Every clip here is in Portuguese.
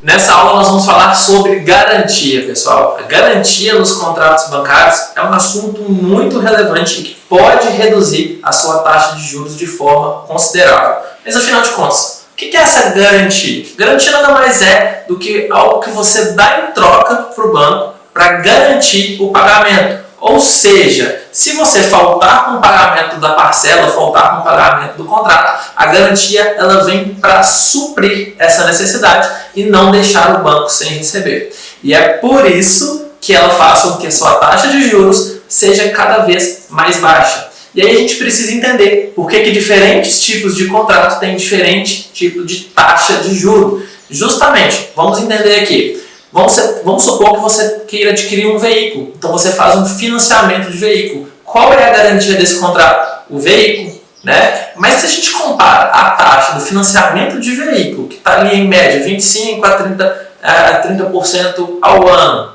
Nessa aula nós vamos falar sobre garantia, pessoal. A garantia nos contratos bancários é um assunto muito relevante e que pode reduzir a sua taxa de juros de forma considerável. Mas afinal de contas, o que é essa garantia? Garantia nada mais é do que algo que você dá em troca para o banco para garantir o pagamento. Ou seja, se você faltar com o pagamento da parcela, faltar com o pagamento do contrato, a garantia ela vem para suprir essa necessidade e não deixar o banco sem receber. E é por isso que ela faz com que a sua taxa de juros seja cada vez mais baixa. E aí a gente precisa entender por que diferentes tipos de contrato têm diferente tipo de taxa de juros. Justamente, vamos entender aqui. Vamos supor que você queira adquirir um veículo, então você faz um financiamento de veículo. Qual é a garantia desse contrato? O veículo, né? Mas se a gente compara a taxa do financiamento de veículo, que está ali em média 25% a 30% ao ano,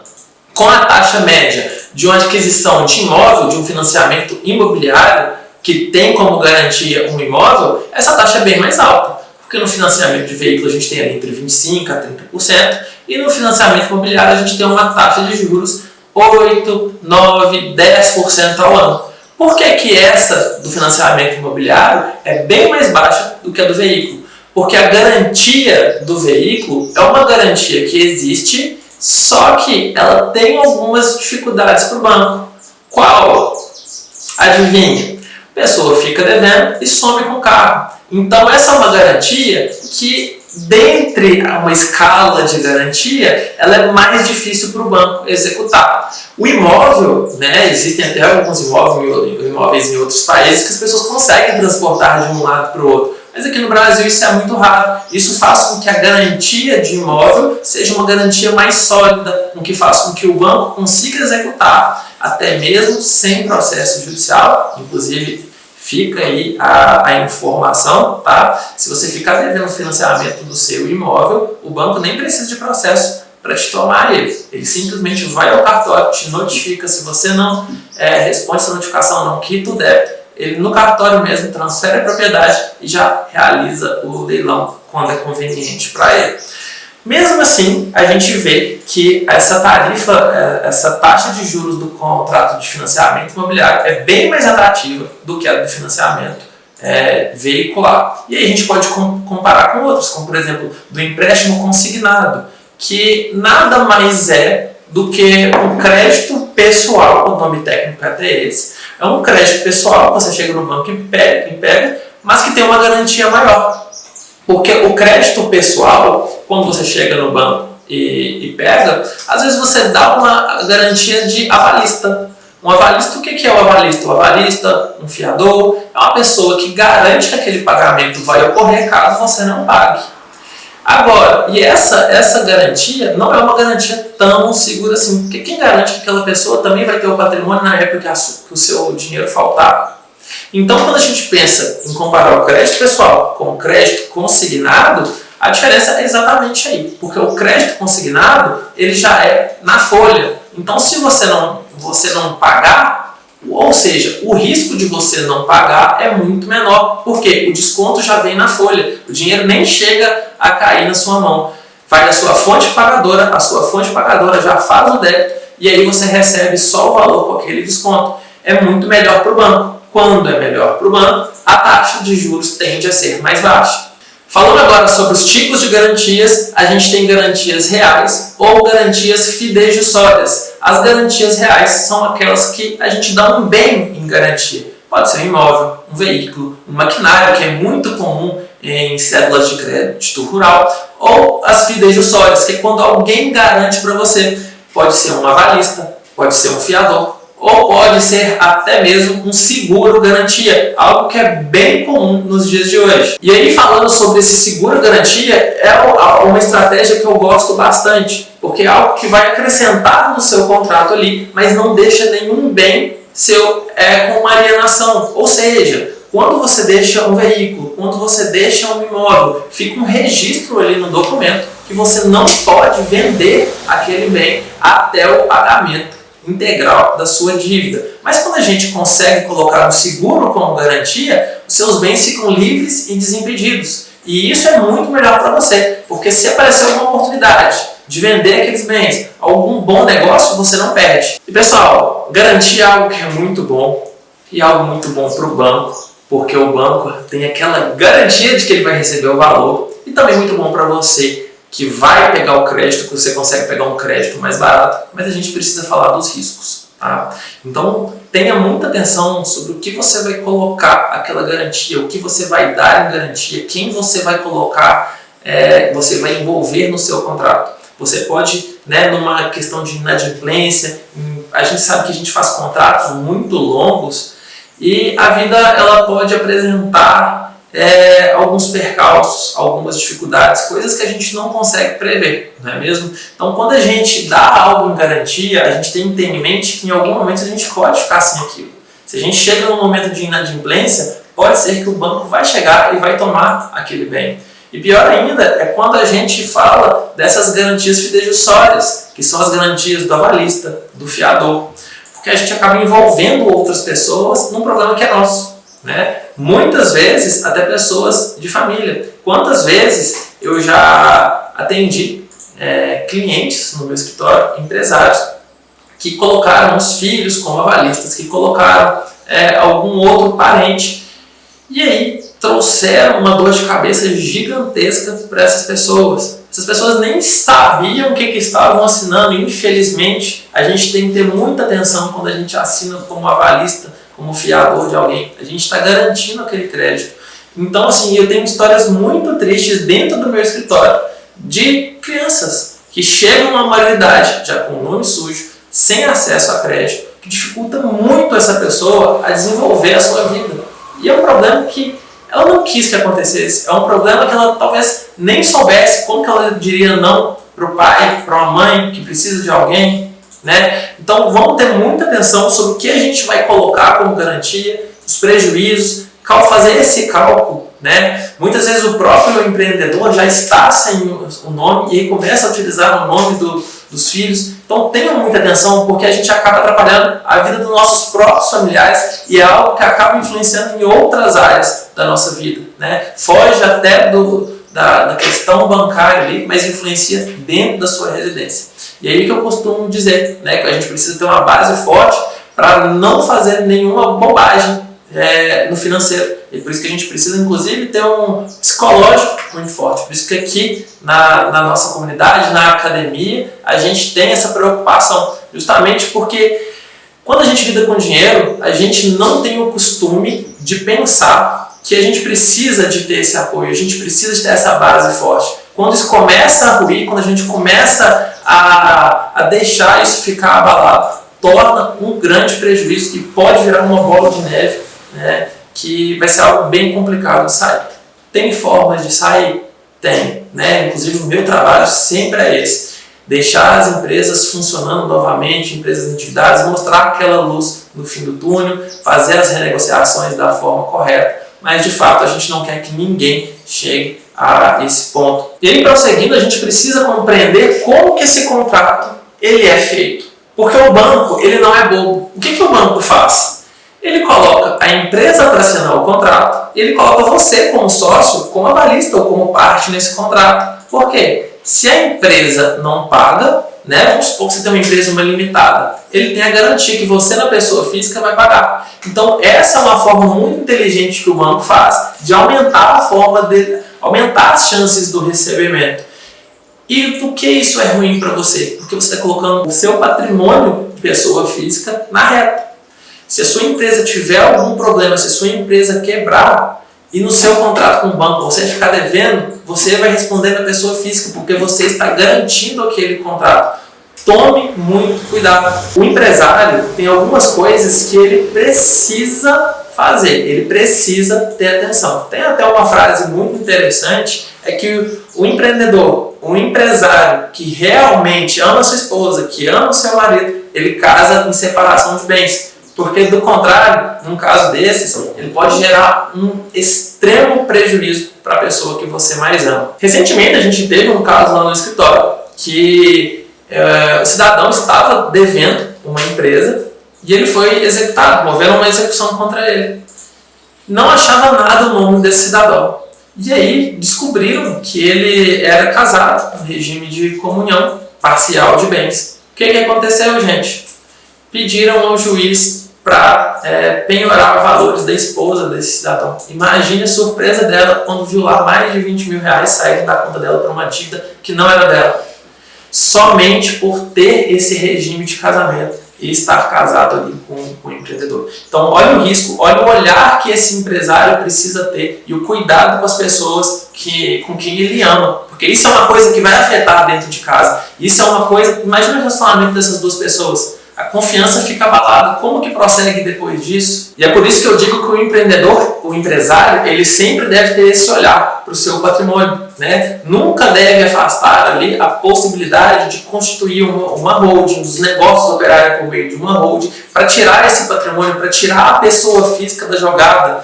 com a taxa média de uma aquisição de imóvel, de um financiamento imobiliário, que tem como garantia um imóvel, essa taxa é bem mais alta. Porque no financiamento de veículo a gente tem ali entre 25% a 30%, e no financiamento imobiliário a gente tem uma taxa de juros 8%, 9%, 10% ao ano. Por que essa do financiamento imobiliário é bem mais baixa do que a do veículo? Porque a garantia do veículo é uma garantia que existe, só que ela tem algumas dificuldades para o banco. Qual? Adivinha? A pessoa fica devendo e some com o carro. Então essa é uma garantia que, dentre uma escala de garantia, ela é mais difícil para o banco executar. O imóvel, né, existem até alguns imóveis em outros países que as pessoas conseguem transportar de um lado para o outro. Mas aqui no Brasil isso é muito raro. Isso faz com que a garantia de imóvel seja uma garantia mais sólida, o que faz com que o banco consiga executar, até mesmo sem processo judicial. Inclusive, fica aí a informação, tá? Se você ficar devendo o financiamento do seu imóvel, o banco nem precisa de processo para te tomar ele. Ele simplesmente vai ao cartório, te notifica. Se você não responde essa notificação, não quita o débito, ele no cartório mesmo transfere a propriedade e já realiza o leilão quando é conveniente para ele. Mesmo assim, a gente vê que essa tarifa, essa taxa de juros do contrato de financiamento imobiliário é bem mais atrativa do que a do financiamento veicular. E aí a gente pode comparar com outros, como por exemplo, do empréstimo consignado, que nada mais é do que um crédito pessoal, o nome técnico é até esse. É um crédito pessoal, você chega no banco e pega, mas que tem uma garantia maior. Porque o crédito pessoal, quando você chega no banco e pega, às vezes você dá uma garantia de avalista. Um avalista, o que é o avalista? O avalista, um fiador, é uma pessoa que garante que aquele pagamento vai ocorrer caso você não pague. Agora, e essa garantia não é uma garantia tão segura assim, porque quem garante que aquela pessoa também vai ter o patrimônio na época que o seu dinheiro faltar? Então, quando a gente pensa em comparar o crédito pessoal com o crédito consignado, a diferença é exatamente aí, porque o crédito consignado ele já é na folha. Então, se você não pagar, ou seja, o risco de você não pagar é muito menor, porque o desconto já vem na folha, o dinheiro nem chega a cair na sua mão. Vai da sua fonte pagadora, a sua fonte pagadora já faz o débito e aí você recebe só o valor com aquele desconto. É muito melhor para o banco. Quando é melhor para o banco, a taxa de juros tende a ser mais baixa. Falando agora sobre os tipos de garantias, a gente tem garantias reais ou garantias fidejussórias. As garantias reais são aquelas que a gente dá um bem em garantia. Pode ser um imóvel, um veículo, um maquinário, que é muito comum em cédulas de crédito rural, ou as fidejussórias, que é quando alguém garante para você. Pode ser um avalista, pode ser um fiador, ou pode ser até mesmo um seguro garantia, algo que é bem comum nos dias de hoje. E aí, falando sobre esse seguro garantia, é uma estratégia que eu gosto bastante, porque é algo que vai acrescentar no seu contrato ali, mas não deixa nenhum bem seu com uma alienação. Ou seja, quando você deixa um veículo, quando você deixa um imóvel, fica um registro ali no documento que você não pode vender aquele bem até o pagamento integral da sua dívida. Mas quando a gente consegue colocar um seguro como garantia, os seus bens ficam livres e desimpedidos. E isso é muito melhor para você, porque se aparecer alguma oportunidade de vender aqueles bens, algum bom negócio, você não perde. E pessoal, garantia é algo que é muito bom e algo muito bom para o banco, porque o banco tem aquela garantia de que ele vai receber o valor, e também muito bom para você que vai pegar o crédito, que você consegue pegar um crédito mais barato, mas a gente precisa falar dos riscos. Tá? Então, tenha muita atenção sobre o que você vai colocar aquela garantia, o que você vai dar em garantia, quem você vai colocar, você vai envolver no seu contrato. Você pode, numa questão de inadimplência, a gente sabe que a gente faz contratos muito longos e a vida ela pode apresentar alguns percalços, algumas dificuldades, coisas que a gente não consegue prever, não é mesmo? Então, quando a gente dá algo em garantia, a gente tem que ter em mente que em algum momento a gente pode ficar sem aquilo. Se a gente chega num momento de inadimplência, pode ser que o banco vai chegar e vai tomar aquele bem. E pior ainda é quando a gente fala dessas garantias fidejussórias, que são as garantias do avalista, do fiador, porque a gente acaba envolvendo outras pessoas num problema que é nosso. Muitas vezes até pessoas de família. Quantas vezes eu já atendi clientes no meu escritório, empresários, que colocaram os filhos como avalistas, que colocaram algum outro parente, e aí trouxeram uma dor de cabeça gigantesca para essas pessoas. Essas pessoas nem sabiam o que estavam assinando. Infelizmente, a gente tem que ter muita atenção quando a gente assina como avalista, como fiador de alguém. A gente está garantindo aquele crédito. Então, assim, eu tenho histórias muito tristes dentro do meu escritório de crianças que chegam à maioridade já com o nome sujo, sem acesso a crédito, que dificulta muito essa pessoa a desenvolver a sua vida. E é um problema que ela não quis que acontecesse. É um problema que ela talvez nem soubesse como que ela diria não para o pai, para uma mãe que precisa de alguém. Então vamos ter muita atenção sobre o que a gente vai colocar como garantia, os prejuízos, fazer esse cálculo. Muitas vezes o próprio empreendedor já está sem o nome e aí começa a utilizar o nome dos filhos. Então tenham muita atenção, porque a gente acaba atrapalhando a vida dos nossos próprios familiares e é algo que acaba influenciando em outras áreas da nossa vida. Foge até da questão bancária ali, mas influencia dentro da sua residência. E aí que eu costumo dizer, que a gente precisa ter uma base forte para não fazer nenhuma bobagem no financeiro. E por isso que a gente precisa, inclusive, ter um psicológico muito forte. Por isso que aqui na nossa comunidade, na academia, a gente tem essa preocupação. Justamente porque quando a gente lida com dinheiro, a gente não tem o costume de pensar que a gente precisa de ter esse apoio, a gente precisa de ter essa base forte. Quando isso começa a ruir, quando a gente começa a deixar isso ficar abalado, torna um grande prejuízo que pode virar uma bola de neve, que vai ser algo bem complicado de sair. Tem formas de sair? Tem. Inclusive o meu trabalho sempre é esse. Deixar as empresas funcionando novamente, empresas endividadas, mostrar aquela luz no fim do túnel, fazer as renegociações da forma correta. Mas de fato a gente não quer que ninguém chegue a esse ponto. E aí, prosseguindo, a gente precisa compreender como que esse contrato ele é feito. Porque o banco ele não é bobo. O que o banco faz? Ele coloca a empresa para assinar o contrato, ele coloca você como sócio, como avalista ou como parte nesse contrato. Por quê? Se a empresa não paga, vamos supor que você tem uma empresa limitada, ele tem a garantia que você, na pessoa física, vai pagar. Então, essa é uma forma muito inteligente que o banco faz de aumentar aumentar as chances do recebimento. E por que isso é ruim para você? Porque você está colocando o seu patrimônio de pessoa física na reta. Se a sua empresa tiver algum problema, se a sua empresa quebrar e no seu contrato com o banco você ficar devendo, você vai responder na pessoa física, porque você está garantindo aquele contrato. Tome muito cuidado. O empresário tem algumas coisas que ele precisa fazer, ele precisa ter atenção. Tem até uma frase muito interessante, é que o empreendedor, o empresário que realmente ama a sua esposa, que ama o seu marido, ele casa em separação de bens. Porque, do contrário, num caso desses, ele pode gerar um extremo prejuízo para a pessoa que você mais ama. Recentemente, a gente teve um caso lá no escritório que o cidadão estava devendo uma empresa e ele foi executado, movendo uma execução contra ele. Não achava nada o nome desse cidadão. E aí descobriram que ele era casado, no regime de comunhão parcial de bens. O que aconteceu, gente? Pediram ao juiz para penhorar valores da esposa desse cidadão. Imagine a surpresa dela quando viu lá mais de 20 mil reais saírem da conta dela para uma dívida que não era dela. Somente por ter esse regime de casamento e estar casado ali com o empreendedor. Então, olha o risco, olha o olhar que esse empresário precisa ter e o cuidado com as pessoas com quem ele ama. Porque isso é uma coisa que vai afetar dentro de casa. Isso é uma coisa... Imagina o relacionamento dessas duas pessoas. A confiança fica abalada. Como que prossegue depois disso? E é por isso que eu digo que o empreendedor, o empresário, ele sempre deve ter esse olhar para o seu patrimônio, né? Nunca deve afastar ali a possibilidade de constituir uma holding, dos negócios operarem por meio de uma holding, para tirar esse patrimônio, para tirar a pessoa física da jogada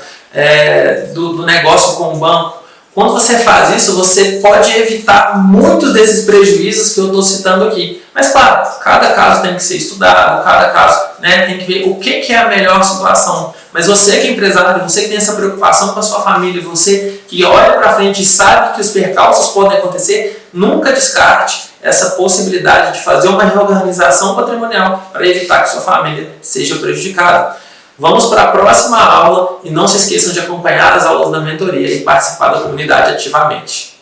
do negócio com o banco. Quando você faz isso, você pode evitar muitos desses prejuízos que eu estou citando aqui. Mas, claro, cada caso tem que ser estudado, cada caso tem que ver o que é a melhor situação. Mas você que é empresário, você que tem essa preocupação com a sua família, você que olha para frente e sabe que os percalços podem acontecer, nunca descarte essa possibilidade de fazer uma reorganização patrimonial para evitar que sua família seja prejudicada. Vamos para a próxima aula e não se esqueçam de acompanhar as aulas da mentoria e participar da comunidade ativamente.